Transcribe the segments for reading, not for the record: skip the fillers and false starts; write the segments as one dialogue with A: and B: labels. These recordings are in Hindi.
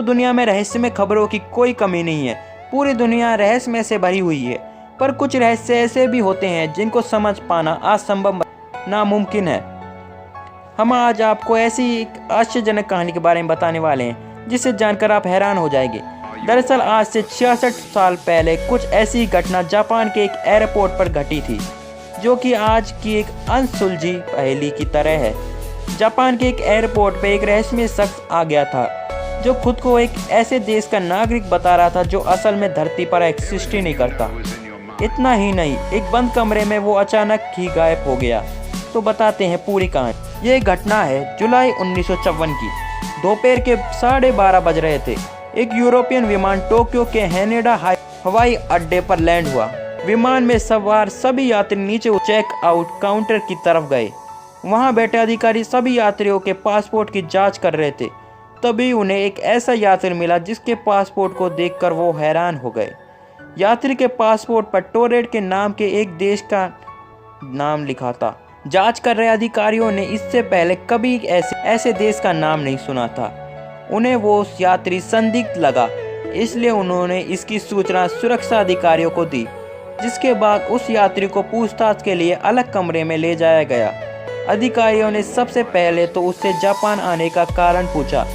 A: दुनिया में रहस्यमय खबरों की कोई कमी नहीं है। पूरी दुनिया रहस्यमय से भरी हुई है, पर कुछ रहस्य ऐसे भी होते हैं जिनको समझ पाना असंभव नामुमकिन है। हम आज आपको ऐसी एक आश्चर्यजनक कहानी के बारे में बताने वाले हैं जिसे जानकर आप हैरान हो जाएंगे। दरअसल आज से 66 साल पहले कुछ ऐसी घटना जापान के एक एयरपोर्ट पर घटी थी, जो कि आज की एक अनसुलझी पहेली की तरह है। जापान के एक एयरपोर्ट पर एक रहस्यमय शख्स आ गया था, जो खुद को एक ऐसे देश का नागरिक बता रहा था जो असल में धरती पर एक्सिस्ट ही नहीं करता। इतना ही नहीं, एक बंद कमरे में वो अचानक ही गायब हो गया। तो बताते हैं पूरी कहानी। ये घटना है जुलाई 1954 की। दोपहर के 12:30 बज रहे थे। एक यूरोपियन विमान टोक्यो के हैनेडा हवाई अड्डे पर लैंड हुआ। विमान में सवार सभी यात्री नीचे चेक आउट काउंटर की तरफ गए। वहां बैठे अधिकारी सभी यात्रियों के पासपोर्ट की जांच कर रहे थे। तभी उन्हें एक ऐसा यात्री मिला जिसके पासपोर्ट को देखकर वो हैरान हो गए। यात्री के पासपोर्ट पर टोरेट के नाम के एक देश का नाम लिखा था। जांच कर रहे अधिकारियों ने इससे पहले कभी ऐसे देश का नाम नहीं सुना था। उन्हें वो यात्री संदिग्ध लगा, इसलिए उन्होंने इसकी सूचना सुरक्षा अधिकारियों को दी, जिसके बाद उस यात्री को पूछताछ के लिए अलग कमरे में ले जाया गया। अधिकारियों ने सबसे पहले तो उससे जापान आने का कारण पूछा।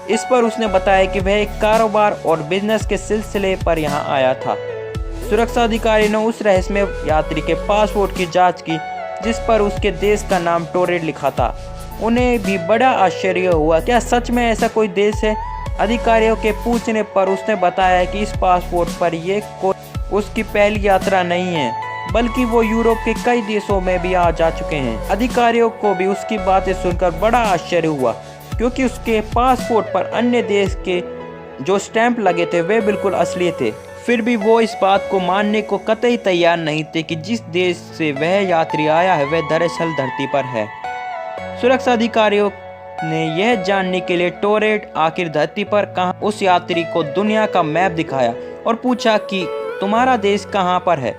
A: इस पर उसने बताया कि वह एक कारोबार और बिजनेस के सिलसिले पर यहाँ आया था। सुरक्षा अधिकारी ने उस रहस्यमय यात्री के पासपोर्ट की जांच की, जिस पर उसके देश का नाम टोरेट लिखा था। उन्हें भी बड़ा आश्चर्य हुआ, क्या सच में ऐसा कोई देश है? अधिकारियों के पूछने पर उसने बताया कि इस पासपोर्ट पर ये कोई उसकी पहली यात्रा नहीं है, बल्कि वो यूरोप के कई देशों में भी आ जा चुके हैं। अधिकारियों को भी उसकी बातें सुनकर बड़ा आश्चर्य हुआ, क्योंकि उसके पासपोर्ट पर अन्य देश के जो स्टैंप लगे थे वे बिल्कुल असली थे। फिर भी वो इस बात को मानने को कतई तैयार नहीं थे कि जिस देश से वह यात्री आया है वह दरअसल धरती पर है। सुरक्षा अधिकारियों ने यह जानने के लिए टोरेट आखिर धरती पर कहाँ उस यात्री को दुनिया का मैप दिखाया और पूछा कि तुम्हारा देश कहाँ पर है।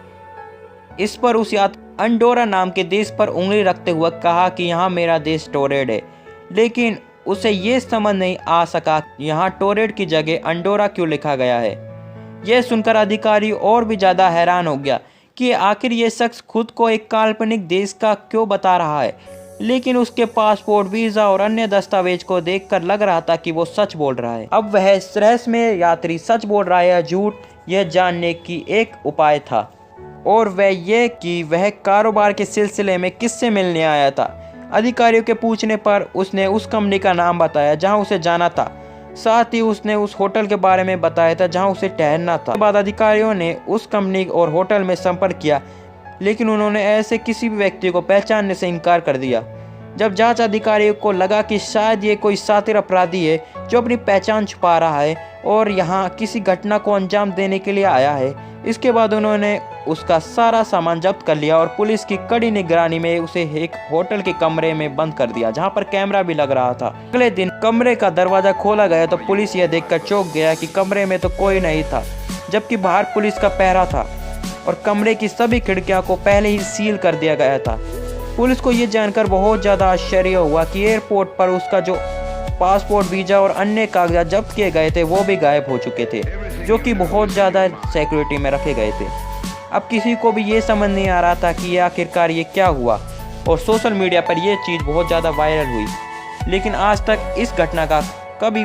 A: इस पर उस यात्री अंडोरा नाम के देश पर उंगली रखते हुए कहा कि यहाँ मेरा देश टोरेट है, लेकिन उसे ये समझ नहीं आ सका यहाँ टोरेट की जगह अंडोरा क्यों लिखा गया है। यह सुनकर अधिकारी और भी ज़्यादा हैरान हो गया कि आखिर ये शख्स खुद को एक काल्पनिक देश का क्यों बता रहा है, लेकिन उसके पासपोर्ट, वीज़ा और अन्य दस्तावेज को देखकर लग रहा था कि वो सच बोल रहा है। अब वह रहस्यमय यात्री सच बोल रहा है या झूठ, यह जानने की एक उपाय था, और वह ये कि वह कारोबार के सिलसिले में किससे मिलने आया था। अधिकारियों के पूछने पर उसने उस कंपनी का नाम बताया जहां उसे जाना था। साथ ही उसने उस होटल के बारे में बताया था जहां उसे ठहरना था। बाद अधिकारियों ने उस कंपनी और होटल में संपर्क किया, लेकिन उन्होंने ऐसे किसी भी व्यक्ति को पहचानने से इनकार कर दिया। जब जांच अधिकारियों को लगा कि शायद ये कोई शातिर अपराधी है जो अपनी पहचान छुपा रहा है और यहाँ किसी घटना को अंजाम देने के लिए आया है, इसके बाद उन्होंने उसका सारा सामान जब्त कर लिया और पुलिस की कड़ी निगरानी में उसे एक होटल के कमरे में बंद कर दिया, जहां पर कैमरा भी लग रहा था। अगले दिन कमरे का दरवाजा खोला गया तो पुलिस यह देखकर चौंक गया कि कमरे में तो कोई नहीं था, जबकि बाहर पुलिस का पहरा था और कमरे की सभी खिड़कियों को पहले ही सील कर दिया गया था। पुलिस को ये जानकर बहुत ज़्यादा आश्चर्य हुआ कि एयरपोर्ट पर उसका जो पासपोर्ट, वीज़ा और अन्य कागजात जब्त किए गए थे वो भी गायब हो चुके थे, जो कि बहुत ज़्यादा सिक्योरिटी में रखे गए थे। अब किसी को भी ये समझ नहीं आ रहा था कि ये आखिरकार ये क्या हुआ, और सोशल मीडिया पर यह चीज़ बहुत ज़्यादा वायरल हुई, लेकिन आज तक इस घटना का कभी